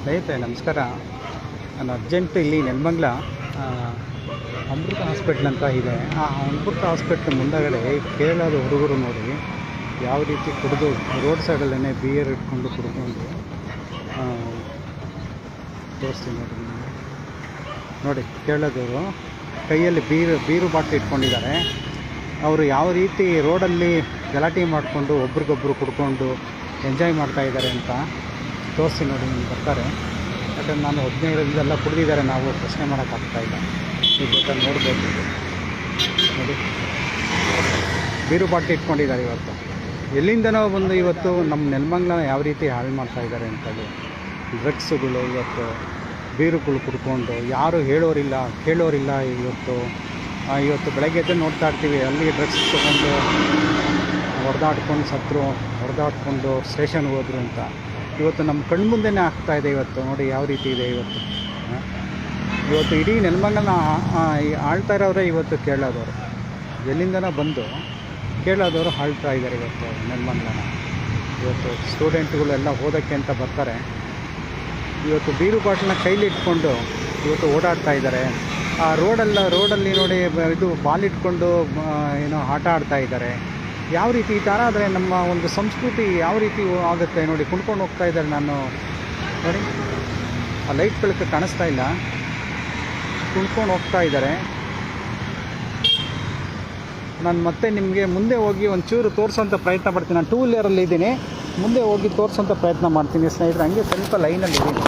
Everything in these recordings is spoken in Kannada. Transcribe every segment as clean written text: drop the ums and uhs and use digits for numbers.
ಸ್ನೇಹಿತರೆ ನಮಸ್ಕಾರ. ನಾನು ಅರ್ಜೆಂಟ್ ಇಲ್ಲಿ ನೆಲಮಂಗಲ ಅಮೃತ ಹಾಸ್ಪಿಟ್ಲ್ ಅಂತ ಇದೆ. ಆ ಅಮೃತ ಹಾಸ್ಪಿಟ್ಲ್ ಮುಂದಗಡೆ ಕೇರಳದ ಹುಡುಗರು ನೋಡಿ ಯಾವ ರೀತಿ ಕುಡಿದು ರೋಡ್ ಸೈಡಲ್ಲೇ ಬಿಯರ್ ಇಟ್ಕೊಂಡು ಕುಡ್ಕೊಂಡು ತೋರಿಸ್ತೀನಿ ನೋಡಿ. ಕೇರಳದವರು ಕೈಯಲ್ಲಿ ಬೀರು ಬಾಟ್ಲಿ ಇಟ್ಕೊಂಡಿದ್ದಾರೆ. ಅವರು ಯಾವ ರೀತಿ ರೋಡಲ್ಲಿ ಗಲಾಟೆ ಮಾಡಿಕೊಂಡು ಒಬ್ರಿಗೊಬ್ರು ಕುಡ್ಕೊಂಡು ಎಂಜಾಯ್ ಮಾಡ್ತಾಯಿದ್ದಾರೆ ಅಂತ ತೋರಿಸ್ತೀನಿ ನೋಡಿ. ನಿಮ್ಗೆ ಬರ್ತಾರೆ. ಯಾಕಂದ್ರೆ ನಾನು 15 ಕುಡಿದಿದ್ದಾರೆ, ನಾವು ಪ್ರಶ್ನೆ ಮಾಡೋಕ್ಕಾಗ್ತಾಯಿಲ್ಲ. ನೀವು ಬೇಕಾದ್ರೆ ನೋಡ್ಬೋದು ನೋಡಿ, ಬೀರು ಬಾಟ್ಲಿ ಇಟ್ಕೊಂಡಿದ್ದಾರೆ. ಇವತ್ತು ಎಲ್ಲಿಂದನೋ ಬಂದು ಇವತ್ತು ನಮ್ಮ ನೆಲಮಂಗಲ ಯಾವ ರೀತಿ ಹಾಳು ಮಾಡ್ತಾಯಿದ್ದಾರೆ ಅಂತೇಳಿ. ಡ್ರಗ್ಸುಗಳು ಇವತ್ತು ಬೀರುಗಳು ಕುಡ್ಕೊಂಡು ಯಾರು ಹೇಳೋರಿಲ್ಲ ಕೇಳೋರಿಲ್ಲ. ಇವತ್ತು ಬೆಳಗ್ಗೆ ಎದ್ದು ನೋಡ್ತಾ ಇರ್ತೀವಿ, ಅಲ್ಲಿ ಡ್ರಗ್ಸ್ ತೊಗೊಂಡು ಹೊಡೆದಾಡ್ಕೊಂಡು ಸತ್ರು, ಹೊಡೆದಾಡ್ಕೊಂಡು ಸ್ಟೇಷನ್ಗೆ ಹೋದ್ರು ಅಂತ. ಇವತ್ತು ನಮ್ಮ ಕಣ್ಮುಂದೆನೇ ಆಗ್ತಾಯಿದೆ. ಇವತ್ತು ನೋಡಿ ಯಾವ ರೀತಿ ಇದೆ. ಇವತ್ತು ಇಡೀ ನೆಲಮಂಗಲನ ಆಳ್ತಾ ಇರೋರೇ ಇವತ್ತು ಕೇರಳದವರು. ಎಲ್ಲಿಂದನೋ ಬಂದು ಕೇರಳದವರು ಆಳ್ತಾ ಇದ್ದಾರೆ ಇವತ್ತು ನೆಲಮಂಗಲನ. ಇವತ್ತು ಸ್ಟೂಡೆಂಟ್ಗಳೆಲ್ಲ ಓದೋಕ್ಕೆ ಅಂತ ಬರ್ತಾರೆ. ಇವತ್ತು ಬೀರು ಬಾಟ್ಲನ್ನ ಕೈಲಿ ಇಟ್ಕೊಂಡು ಇವತ್ತು ಓಡಾಡ್ತಾ ಇದ್ದಾರೆ. ಆ ರೋಡಲ್ಲಿ ನೋಡಿ ಇದು ಬಾಲ್ ಇಟ್ಕೊಂಡು ಏನೋ ಆಟ ಆಡ್ತಾ ಇದ್ದಾರೆ. ಯಾವ ರೀತಿ ಈ ಥರ ಆದರೆ ನಮ್ಮ ಒಂದು ಸಂಸ್ಕೃತಿ ಯಾವ ರೀತಿ ಆಗುತ್ತೆ ನೋಡಿ. ಕುಣ್ಕೊಂಡು ಹೋಗ್ತಾ ಇದ್ದಾರೆ. ನಾನು ನೋಡಿ, ಆ ಲೈಟ್ ಬೆಳಕು ಕಾಣಿಸ್ತಾ ಇಲ್ಲ, ಕುಣ್ಕೊಂಡು ಹೋಗ್ತಾ ಇದ್ದಾರೆ. ನಾನು ಮತ್ತೆ ನಿಮಗೆ ಮುಂದೆ ಹೋಗಿ ಒಂಚೂರು ತೋರಿಸೋಂಥ ಪ್ರಯತ್ನ ಪಡ್ತೀನಿ. ನಾನು 2 ವೀಲರಲ್ಲಿ ಇದ್ದೀನಿ, ಮುಂದೆ ಹೋಗಿ ತೋರಿಸೋಂಥ ಪ್ರಯತ್ನ ಮಾಡ್ತೀನಿ ಸ್ನೇಹಿತರೆ. ಹಂಗೆ ಸ್ವಲ್ಪ ಲೈನಲ್ಲಿ ಇದ್ದೀನಿ.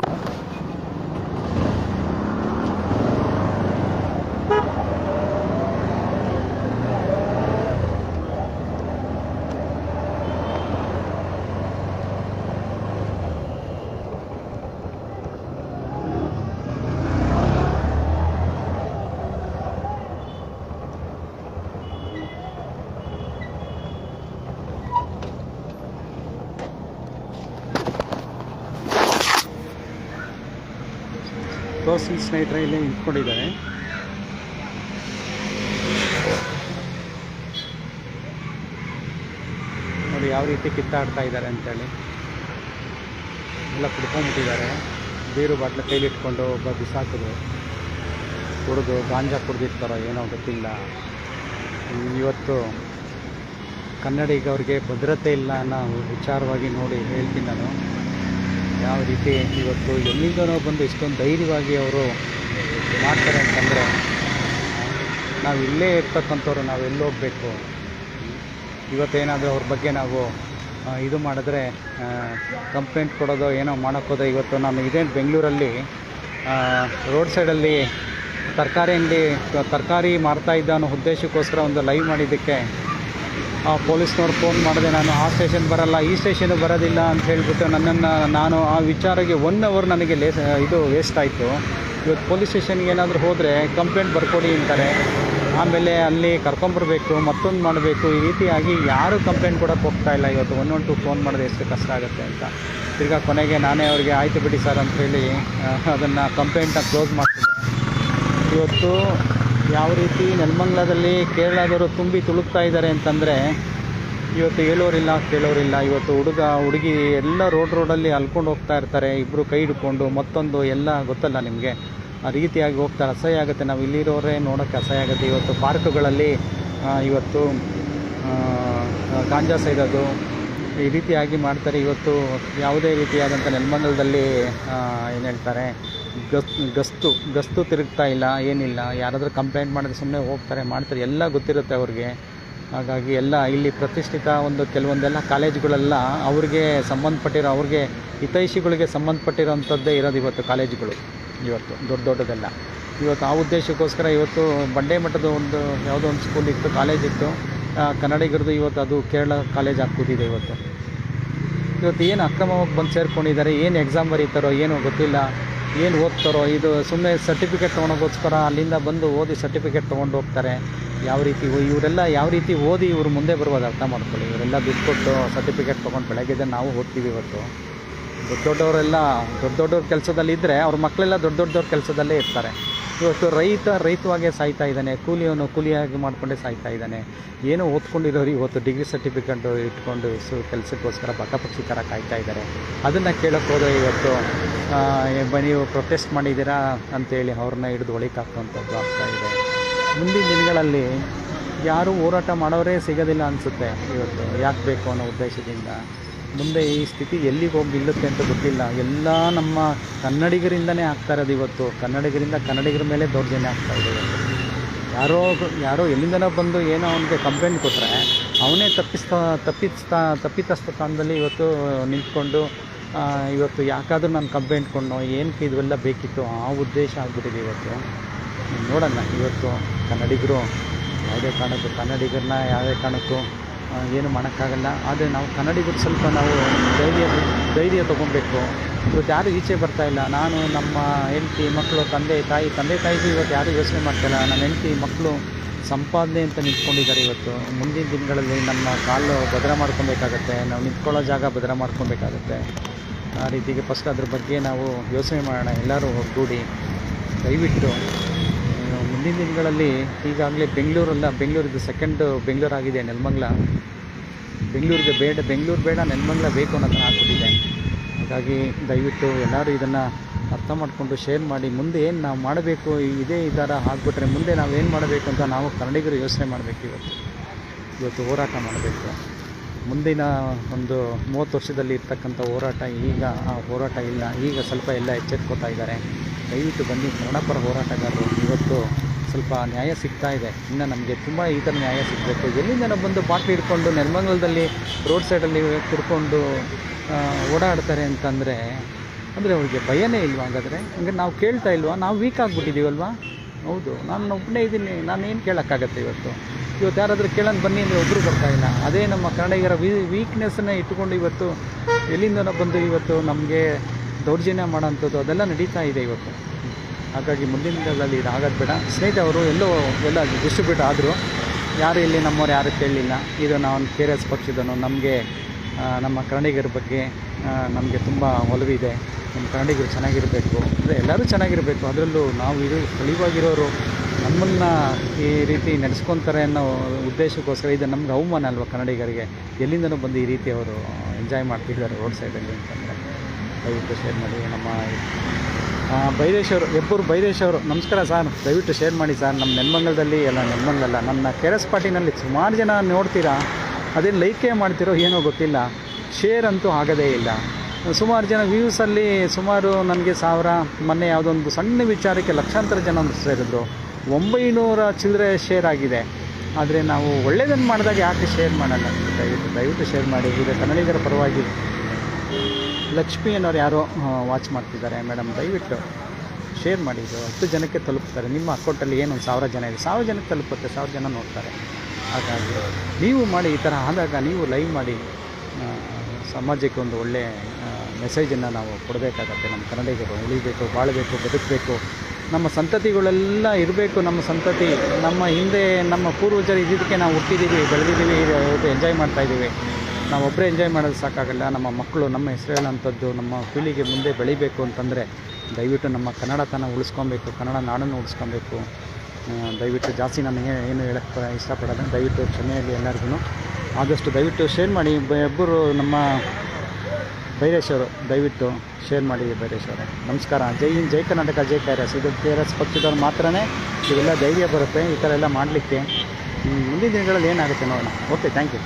ತೋರಿಸಿ ಸ್ನೇಹಿತರೆ, ಇಲ್ಲೇ ನಿಂತ್ಕೊಂಡಿದ್ದಾರೆ. ನೋಡಿ ಯಾವ ರೀತಿ ಕಿತ್ತಾಡ್ತಾ ಇದ್ದಾರೆ ಅಂತೇಳಿ. ಎಲ್ಲ ಕುಡ್ಕೊಂಡ್ಬಿಟ್ಟಿದ್ದಾರೆ. ಬೀರು ಬಾಟ್ಲ ಕೈಲಿಟ್ಕೊಂಡು ಒಬ್ಬ ಬಿಸಾಕಿದ್ರು, ಕುಡಿದು ಗಾಂಜಾ ಕುಡ್ದಿರ್ತಾರೋ ಏನೋ ಗೊತ್ತಿಲ್ಲ. ಇವತ್ತು ಕನ್ನಡಿಗವ್ರಿಗೆ ಭದ್ರತೆ ಇಲ್ಲ ಅನ್ನೋ ವಿಚಾರವಾಗಿ ನೋಡಿ ಹೇಳ್ತೀನಿ ನಾನು. ಯಾವ ರೀತಿ ಇವತ್ತು ಎಲ್ಲಿಂದನೋ ಬಂದು ಇಷ್ಟೊಂದು ಧೈರ್ಯವಾಗಿ ಅವರು ಮಾಡ್ತಾರೆ ಅಂತಂದರೆ, ನಾವು ಇಲ್ಲೇ ಇರ್ತಕ್ಕಂಥವ್ರು ನಾವು ಎಲ್ಲಿ ಹೋಗಬೇಕು. ಇವತ್ತೇನಾದರೂ ಅವ್ರ ಬಗ್ಗೆ ನಾವು ಇದು ಮಾಡಿದ್ರೆ ಕಂಪ್ಲೇಂಟ್ ಕೊಡೋದು ಏನೋ ಮಾಡೋಕ್ಕೋದ್ರೆ. ಇವತ್ತು ನಾನು ಇದೇನು ಬೆಂಗಳೂರಲ್ಲಿ ರೋಡ್ ಸೈಡಲ್ಲಿ ತರಕಾರಿ ಮಾರ್ತಾಯಿದ್ದ ಅನ್ನೋ ಉದ್ದೇಶಕ್ಕೋಸ್ಕರ ಒಂದು ಲೈವ್ ಮಾಡಿದ್ದಕ್ಕೆ ಪೊಲೀಸ್ನವ್ರು ಫೋನ್ ಮಾಡಿದೆ. ನಾನು ಆ ಸ್ಟೇಷನ್ ಬರಲ್ಲ, ಈ ಸ್ಟೇಷನ್ ಬರೋದಿಲ್ಲ ಅಂತ ಹೇಳಿಬಿಟ್ಟು ನಾನು ಆ ವಿಚಾರಕ್ಕೆ 1 ಅವರ್ ನನಗೆ ಇದು ವೇಸ್ಟ್ ಆಯಿತು. ಇವತ್ತು ಪೊಲೀಸ್ ಸ್ಟೇಷನ್ಗೆ ಏನಾದರೂ ಹೋದರೆ ಕಂಪ್ಲೇಂಟ್ ಬರ್ಕೊಡಿ ಅಂತಾರೆ. ಆಮೇಲೆ ಅಲ್ಲಿ ಕರ್ಕೊಂಬರ್ಬೇಕು, ಮತ್ತೊಂದು ಮಾಡಬೇಕು. ಈ ರೀತಿಯಾಗಿ ಯಾರೂ ಕಂಪ್ಲೇಂಟ್ ಕೊಡೋಕ್ಕೆ ಹೋಗ್ತಾಯಿಲ್ಲ. ಇವತ್ತು 112 ಫೋನ್ ಮಾಡಿದ್ರೆ ಎಷ್ಟು ಕಷ್ಟ ಆಗುತ್ತೆ ಅಂತ. ತಿರ್ಗಾ ಕೊನೆಗೆ ನಾನೇ ಅವ್ರಿಗೆ ಆಯಿತು ಬಿಡಿ ಸರ್ ಅಂಥೇಳಿ ಅದನ್ನು ಕಂಪ್ಲೇಂಟ್ನ ಕ್ಲೋಸ್ ಮಾಡ್ತಿದ್ದೆ. ಇವತ್ತು ಯಾವ ರೀತಿ ನೆಲಮಂಗಲದಲ್ಲಿ ಕೇರಳದವರು ತುಂಬಿ ತುಳುಕ್ತಾ ಇದ್ದಾರೆ ಅಂತಂದರೆ, ಇವತ್ತು ಹೇಳೋರಿಲ್ಲ ಕೇಳೋರಿಲ್ಲ. ಇವತ್ತು ಹುಡುಗಿ ಎಲ್ಲ ರೋಡಲ್ಲಿ ಅಲ್ಕೊಂಡು ಹೋಗ್ತಾ ಇರ್ತಾರೆ. ಇಬ್ಬರು ಕೈ ಹಿಡ್ಕೊಂಡು, ಮತ್ತೊಂದು ಎಲ್ಲ ಗೊತ್ತಲ್ಲ ನಿಮಗೆ. ಆ ರೀತಿಯಾಗಿ ಹೋಗ್ತಾರೆ. ಅಸಹ್ಯ ಆಗುತ್ತೆ. ನಾವು ಇಲ್ಲಿರೋರೇ ನೋಡೋಕ್ಕೆ ಅಸಹ್ಯ ಆಗುತ್ತೆ. ಇವತ್ತು ಪಾರ್ಕ್ಗಳಲ್ಲಿ ಇವತ್ತು ಗಾಂಜಾ ಸೇದೋದು ಈ ರೀತಿಯಾಗಿ ಮಾಡ್ತಾರೆ. ಇವತ್ತು ಯಾವುದೇ ರೀತಿಯಾದಂಥ ನೆಲಮಂಗಲದಲ್ಲಿ ಏನು ಹೇಳ್ತಾರೆ, ಗಸ್ತು ತಿರುಗ್ತಾ ಇಲ್ಲ, ಏನಿಲ್ಲ. ಯಾರಾದರೂ ಕಂಪ್ಲೇಂಟ್ ಮಾಡಿದ್ರೆ ಸುಮ್ಮನೆ ಹೋಗ್ತಾರೆ, ಮಾಡ್ತಾರೆ. ಎಲ್ಲ ಗೊತ್ತಿರುತ್ತೆ ಅವ್ರಿಗೆ. ಹಾಗಾಗಿ ಎಲ್ಲ ಇಲ್ಲಿ ಪ್ರತಿಷ್ಠಿತ ಕೆಲವೊಂದೆಲ್ಲ ಕಾಲೇಜುಗಳೆಲ್ಲ ಅವ್ರಿಗೆ ಸಂಬಂಧಪಟ್ಟಿರೋ, ಅವ್ರಿಗೆ ಹಿತೈಷಿಗಳಿಗೆ ಸಂಬಂಧಪಟ್ಟಿರೋಂಥದ್ದೇ ಇರೋದು ಇವತ್ತು ಕಾಲೇಜುಗಳು. ಇವತ್ತು ದೊಡ್ಡದೆಲ್ಲ ಇವತ್ತು ಆ ಉದ್ದೇಶಕ್ಕೋಸ್ಕರ ಇವತ್ತು ಬಂಡೆ ಮಠದ ಯಾವುದೋ ಒಂದು ಸ್ಕೂಲ್ ಇತ್ತು, ಕಾಲೇಜ್ ಇತ್ತು ಕನ್ನಡಿಗರದು. ಇವತ್ತು ಅದು ಕೇರಳ ಕಾಲೇಜ್ ಕೂತಿದೆ. ಇವತ್ತು ಏನು ಅಕ್ರಮವಾಗಿ ಬಂದು ಸೇರ್ಕೊಂಡಿದ್ದಾರೆ, ಏನು ಎಕ್ಸಾಮ್ ಬರೀತಾರೋ ಏನೋ ಗೊತ್ತಿಲ್ಲ, ಏನು ಓದ್ತಾರೋ. ಇದು ಸುಮ್ಮನೆ ಸರ್ಟಿಫಿಕೇಟ್ ತೊಗೊಳೋಕ್ಕೋಸ್ಕರ ಅಲ್ಲಿಂದ ಬಂದು ಓದಿ ಸರ್ಟಿಫಿಕೇಟ್ ತೊಗೊಂಡು ಹೋಗ್ತಾರೆ. ಇವರೆಲ್ಲ ಯಾವ ರೀತಿ ಓದಿ ಇವರು ಮುಂದೆ ಬರ್ಬೋದು ಅರ್ಥ ಮಾಡ್ಕೊಳ್ಳಿ. ಇವರೆಲ್ಲ ದುಡ್ಡು ಕೊಟ್ಟು ಸರ್ಟಿಫಿಕೇಟ್ ತೊಗೊಂಡು ಬೆಳಗ್ಗೆ ನಾವು ಓದ್ತೀವಿ. ಇವತ್ತು ದೊಡ್ಡವರೆಲ್ಲ ದೊಡ್ಡವ್ರ ಕೆಲಸದಲ್ಲಿ ಇದ್ದರೆ ಅವ್ರ ಮಕ್ಕಳೆಲ್ಲ ದೊಡ್ಡವ್ರ ಕೆಲಸದಲ್ಲೇ ಇರ್ತಾರೆ. ಇವತ್ತು ರೈತವಾಗೇ ಸಾಯ್ತಾ ಇದ್ದಾನೆ, ಕೂಲಿಯವನು ಕೂಲಿಯಾಗಿ ಮಾಡಿಕೊಂಡೇ ಸಾಯ್ತಾ ಇದ್ದಾನೆ. ಏನೋ ಓದ್ಕೊಂಡಿರೋರು ಇವತ್ತು ಡಿಗ್ರಿ ಸರ್ಟಿಫಿಕೇಟ್ ಇಟ್ಕೊಂಡು ಕೆಲಸಕ್ಕೋಸ್ಕರ ಬಕಪಕ್ಷಿ ಥರ ಕಾಯ್ತಾ ಇದ್ದಾರೆ. ಅದನ್ನು ಕೇಳೋಕ್ಕೆ ಹೋದರೆ ಇವತ್ತು ನೀವು ಪ್ರೊಟೆಸ್ಟ್ ಮಾಡಿದ್ದೀರಾ ಅಂತೇಳಿ ಅವ್ರನ್ನ ಹಿಡಿದು ಒಳಗೆ ಹಾಕುವಂಥದ್ದು ಆಗ್ತಾಯಿದೆ. ಮುಂದಿನ ದಿನಗಳಲ್ಲಿ ಯಾರೂ ಹೋರಾಟ ಮಾಡೋರೇ ಸಿಗೋದಿಲ್ಲ ಅನಿಸುತ್ತೆ ಇವತ್ತು. ಯಾಕೆ ಬೇಕು ಅನ್ನೋ ಉದ್ದೇಶದಿಂದ ಮುಂದೆ ಈ ಸ್ಥಿತಿ ಎಲ್ಲಿಗೆ ಹೋಗಿ ನಿಲ್ಲುತ್ತೆ ಅಂತ ಗೊತ್ತಿಲ್ಲ. ಎಲ್ಲ ನಮ್ಮ ಕನ್ನಡಿಗರಿಂದನೇ ಆಗ್ತಾ ಇರೋದು ಇವತ್ತು. ಕನ್ನಡಿಗರ ಮೇಲೆ ದೌರ್ಜನ್ಯ ಆಗ್ತಾಯಿದೆ ಇವತ್ತು. ಯಾರೋ ಎಲ್ಲಿಂದನೋ ಬಂದು ಏನೋ ಅವನಿಗೆ ಕಂಪ್ಲೇಂಟ್ ಕೊಟ್ಟರೆ ಅವನೇ ತಪ್ಪಿತಸ್ಥ ಸ್ಥಾನದಲ್ಲಿ ಇವತ್ತು ನಿಂತ್ಕೊಂಡು ಇವತ್ತು ಯಾಕಾದರೂ ನಾನು ಕಂಪ್ಲೇಂಟ್ ಕೊಡೋ ಏನಕ್ಕೆ ಇದೆಲ್ಲ ಬೇಕಿತ್ತು ಆ ಉದ್ದೇಶ ಆಗ್ಬಿಟ್ಟಿದೆ ಇವತ್ತು. ನೋಡೋಣ ಇವತ್ತು ಕನ್ನಡಿಗರು ಕನ್ನಡಿಗರನ್ನ ಯಾವುದೇ ಕಾರಣಕ್ಕೂ ಏನು ಮಾಡೋಕ್ಕಾಗಲ್ಲ. ಆದರೆ ನಾವು ಕನ್ನಡಿಗರು ಸ್ವಲ್ಪ ನಾವು ಧೈರ್ಯ ತೊಗೊಬೇಕು. ಇವತ್ತು ಯಾರು ಈಚೆ ಬರ್ತಾಯಿಲ್ಲ. ನಾನು ನಮ್ಮ ಹೆಂಡತಿ ಮಕ್ಕಳು ತಂದೆ ತಾಯಿಗೂ ಇವತ್ತು ಯಾರೂ ಯೋಚನೆ ಮಾಡ್ತಾಯಿಲ್ಲ. ನಮ್ಮ ಹೆಂಡತಿ ಮಕ್ಕಳು ಸಂಪಾದನೆ ಅಂತ ನಿಂತ್ಕೊಂಡಿದ್ದಾರೆ. ಇವತ್ತು ಮುಂದಿನ ದಿನಗಳಲ್ಲಿ ನಮ್ಮ ಕಾಲು ಭದ್ರ ಮಾಡ್ಕೊಬೇಕಾಗತ್ತೆ, ನಾವು ನಿಂತ್ಕೊಳ್ಳೋ ಜಾಗ ಭದ್ರ ಮಾಡ್ಕೊಬೇಕಾಗತ್ತೆ. ಆ ರೀತಿಗೆ ಫಸ್ಟ್ ಅದ್ರ ಬಗ್ಗೆ ನಾವು ಯೋಚನೆ ಮಾಡೋಣ ಎಲ್ಲರೂ ಒಗ್ಗೂಡಿ. ದಯವಿಟ್ಟು ಮುಂದಿನ ದಿನಗಳಲ್ಲಿ ಈಗಾಗಲೇ ಬೆಂಗಳೂರಿದ್ದು ಸೆಕೆಂಡ್ ಬೆಂಗಳೂರು ಆಗಿದೆ ನೆಲಮಂಗಲ. ಬೆಂಗಳೂರು ಬೇಡ ನೆಲಮಂಗಲ ಬೇಕು ಅನ್ನೋ ಥರ ಆಗ್ಬಿಟ್ಟಿದೆ. ಹಾಗಾಗಿ ದಯವಿಟ್ಟು ಎಲ್ಲರೂ ಇದನ್ನು ಅರ್ಥ ಮಾಡಿಕೊಂಡು ಶೇರ್ ಮಾಡಿ. ಮುಂದೆ ಏನು ನಾವು ಮಾಡಬೇಕು, ಇದೇ ಈ ಥರ ಆಗಿಬಿಟ್ರೆ ಮುಂದೆ ನಾವೇನು ಮಾಡಬೇಕು ಅಂತ ನಾವು ಕನ್ನಡಿಗರು ಯೋಚನೆ ಮಾಡಬೇಕು. ಇವತ್ತು ಹೋರಾಟ ಮಾಡಬೇಕು. ಮುಂದಿನ ಒಂದು 30 ವರ್ಷದಲ್ಲಿ ಇರ್ತಕ್ಕಂಥ ಹೋರಾಟ ಈಗ ಆ ಹೋರಾಟ ಇಲ್ಲ. ಈಗ ಸ್ವಲ್ಪ ಎಲ್ಲ ಎಚ್ಚೆತ್ಕೋತಾ ಇದ್ದಾರೆ. ದಯವಿಟ್ಟು ಬನ್ನಿ ಕನ್ನಡಪರ ಹೋರಾಟಗಾರರು. ಇವತ್ತು ಸ್ವಲ್ಪ ನ್ಯಾಯ ಸಿಗ್ತಾ ಇದೆ. ಇನ್ನು ನಮಗೆ ತುಂಬ ಈ ಥರ ನ್ಯಾಯ ಸಿಗಬೇಕು. ಎಲ್ಲಿಂದ ಬಂದು ಬಾಟ್ಲಿ ಹಿಡ್ಕೊಂಡು ನೆಲಮಂಗಲದಲ್ಲಿ ರೋಡ್ ಸೈಡಲ್ಲಿ ಕುಡ್ಕೊಂಡು ಓಡಾಡ್ತಾರೆ ಅಂತಂದರೆ ಅವ್ರಿಗೆ ಭಯನೇ ಇಲ್ವಾ? ಹಾಗಾದರೆ ಹಂಗೆ ನಾವು ಕೇಳ್ತಾ ಇಲ್ವಾ? ನಾವು ವೀಕ್ ಆಗಿಬಿಟ್ಟಿದ್ದೀವಲ್ವಾ? ಹೌದು, ನಾನು ಒಬ್ಬನೇ ಇದ್ದೀನಿ. ನಾನೇನು ಕೇಳೋಕ್ಕಾಗತ್ತೆ ಇವತ್ತು ಯಾರಾದರೂ ಕೇಳೋಣ ಬನ್ನಿ ಅಂದರೆ ಒಬ್ಬರು ಬರ್ತಾಯಿಲ್ಲ. ಅದೇ ನಮ್ಮ ಕನ್ನಡಿಗರ ವೀಕ್ನೆಸ್ಸನ್ನು ಇಟ್ಟುಕೊಂಡು ಇವತ್ತು ಎಲ್ಲಿಂದನೋ ಬಂದು ಇವತ್ತು ನಮಗೆ ದೌರ್ಜನ್ಯ ಮಾಡೋಂಥದ್ದು ಅದೆಲ್ಲ ನಡೀತಾ ಇದೆ ಇವತ್ತು. ಹಾಗಾಗಿ ಮುಂದಿನ ದಿನಗಳಲ್ಲಿ ಇದು ಆಗೋದು ಬೇಡ. ಸ್ನೇಹಿತರು ಎಲ್ಲ ಡಿಸ್ಟ್ರಿಬ್ಯೂಟ್ ಆದರೂ ಯಾರು ಇಲ್ಲಿ ನಮ್ಮವ್ರು ಯಾರು ಕೇಳಲಿಲ್ಲ. ಇದು ನಾವು KRS ಪಕ್ಷದನು. ನಮಗೆ ನಮ್ಮ ಕನ್ನಡಿಗರ ಬಗ್ಗೆ ನಮಗೆ ತುಂಬ ಒಲವಿದೆ. ನಮ್ಮ ಕನ್ನಡಿಗರು ಚೆನ್ನಾಗಿರಬೇಕು ಅಂದರೆ ಎಲ್ಲರೂ ಚೆನ್ನಾಗಿರಬೇಕು. ಅದರಲ್ಲೂ ನಾವು ಕಳಿವಾಗಿರೋರು ನಮ್ಮನ್ನು ಈ ರೀತಿ ನಡೆಸ್ಕೊತಾರೆ ಅನ್ನೋ ಉದ್ದೇಶಕ್ಕೋಸ್ಕರ ಇದು ನಮ್ಗೆ ಅವಮಾನ ಅಲ್ವ ಕನ್ನಡಿಗರಿಗೆ. ಎಲ್ಲಿಂದನೂ ಬಂದು ಈ ರೀತಿ ಅವರು ಎಂಜಾಯ್ ಮಾಡ್ತಿದ್ದಾರೆ ರೋಡ್ ಸೈಡಲ್ಲಿ ಅಂತಂದರೆ ದಯವಿಟ್ಟು ಶೇರ್ ಮಾಡಿ. ನಮ್ಮ ಹೆಬ್ಬೂರು ಬೈರೇಶ್ ಅವರು ನಮಸ್ಕಾರ ಸರ್. ದಯವಿಟ್ಟು ಶೇರ್ ಮಾಡಿ ಸರ್. ನಮ್ಮ ನೆಲಮಂಗಲದಲ್ಲಿ ನೆಲಮಂಗಲ ನನ್ನ KRS ಪಾರ್ಟಿನಲ್ಲಿ ಸುಮಾರು ಜನ ನೋಡ್ತೀರಾ, ಅದೇನು ಲೈಕೇ ಮಾಡ್ತಿರೋ ಏನೋ ಗೊತ್ತಿಲ್ಲ. ಶೇರ್ ಅಂತೂ ಆಗೋದೇ ಇಲ್ಲ. ಸುಮಾರು ಜನ ವ್ಯೂಸಲ್ಲಿ ಸುಮಾರು ನನಗೆ 1000 ಮೊನ್ನೆ ಯಾವುದೊಂದು ಸಣ್ಣ ವಿಚಾರಕ್ಕೆ ಲಕ್ಷಾಂತರ ಜನ ಸೇರಿದ್ರು. 900 ಚಿಲ್ಲರೆ ಶೇರ್ ಆಗಿದೆ. ಆದರೆ ನಾವು ಒಳ್ಳೆಯದನ್ನು ಮಾಡಿದಾಗ ಯಾಕೆ ಶೇರ್ ಮಾಡಲ್ಲ? ದಯವಿಟ್ಟು ಶೇರ್ ಮಾಡಿ. ಈಗ ಕನ್ನಡಿಗರ ಪರವಾಗಿ ಲಕ್ಷ್ಮಿ ಅನ್ನೋರು ಯಾರೋ ವಾಚ್ ಮಾಡ್ತಿದ್ದಾರೆ ಮೇಡಮ್. ದಯವಿಟ್ಟು ಶೇರ್ ಮಾಡಿ. ಇದು 10 ಜನಕ್ಕೆ ತಲುಪ್ತಾರೆ. ನಿಮ್ಮ ಅಕೌಂಟಲ್ಲಿ ಏನು 1000 ಜನ ಇದೆ, 1000 ಜನಕ್ಕೆ ತಲುಪುತ್ತೆ, 1000 ಜನ ನೋಡ್ತಾರೆ. ಹಾಗಾಗಿ ನೀವು ಮಾಡಿ. ಈ ಥರ ಆದಾಗ ನೀವು ಲೈವ್ ಮಾಡಿ ಸಮಾಜಕ್ಕೆ ಒಂದು ಒಳ್ಳೆಯ ಮೆಸೇಜನ್ನು ನಾವು ಕೊಡಬೇಕಾಗತ್ತೆ. ನಮ್ಮ ಕನ್ನಡಿಗರು ಉಳಿಬೇಕು, ಬಾಳಬೇಕು, ಬದುಕಬೇಕು. ನಮ್ಮ ಸಂತತಿಗಳೆಲ್ಲ ಇರಬೇಕು. ನಮ್ಮ ಸಂತತಿ ನಮ್ಮ ಹಿಂದೆ ನಮ್ಮ ಪೂರ್ವಜರು ಇದ್ದಿದ್ದಕ್ಕೆ ನಾವು ಹುಟ್ಟಿದ್ದೀವಿ, ಬೆಳೆದಿದ್ದೀವಿ, ಇವತ್ತು ಎಂಜಾಯ್ ಮಾಡ್ತಾಯಿದ್ದೀವಿ. ನಾವೊಬ್ಬರೇ ಎಂಜಾಯ್ ಮಾಡೋದು ಸಾಕಾಗಲ್ಲ. ನಮ್ಮ ಮಕ್ಕಳು ನಮ್ಮ ಹೆಸರು ಹೇಳೋಂಥದ್ದು ನಮ್ಮ ಪೀಳಿಗೆ ಮುಂದೆ ಬೆಳಿಬೇಕು ಅಂತಂದರೆ ದಯವಿಟ್ಟು ನಮ್ಮ ಕನ್ನಡತನ ಉಳಿಸ್ಕೊಬೇಕು, ಕನ್ನಡ ನಾಡನ್ನು ಉಳಿಸ್ಕೊಬೇಕು. ದಯವಿಟ್ಟು ಜಾಸ್ತಿ ನಾನು ಏನು ಹೇಳೋಕ್ಕೆ ಇಷ್ಟಪಡೋದು. ದಯವಿಟ್ಟು ಕ್ಷಮೆಯಲ್ಲಿ ಎಲ್ಲರಿಗೂ. ಆದಷ್ಟು ದಯವಿಟ್ಟು ಶೇರ್ ಮಾಡಿ. ಒಬ್ಬರು ನಮ್ಮ ಬೈರೇಶ್ ಅವರು ದಯವಿಟ್ಟು ಶೇರ್ ಮಾಡಿ. ಬೈರೇಶ್ ಅವರೇ ನಮಸ್ಕಾರ. ಜೈ ಹಿಂದ್, ಜೈ ಕರ್ನಾಟಕ, ಜೈ KRS. ಇದು KRS ಪಕ್ಷದವ್ರು ಮಾತ್ರನೇ ಇದೆಲ್ಲ ಧೈರ್ಯ ಬರುತ್ತೆ ಈ ಥರ ಎಲ್ಲ ಮಾಡಲಿಕ್ಕೆ. ಮುಂದಿನ ದಿನಗಳಲ್ಲಿ ಏನಾಗುತ್ತೆ ನೋಡೋಣ. Okay, thank you.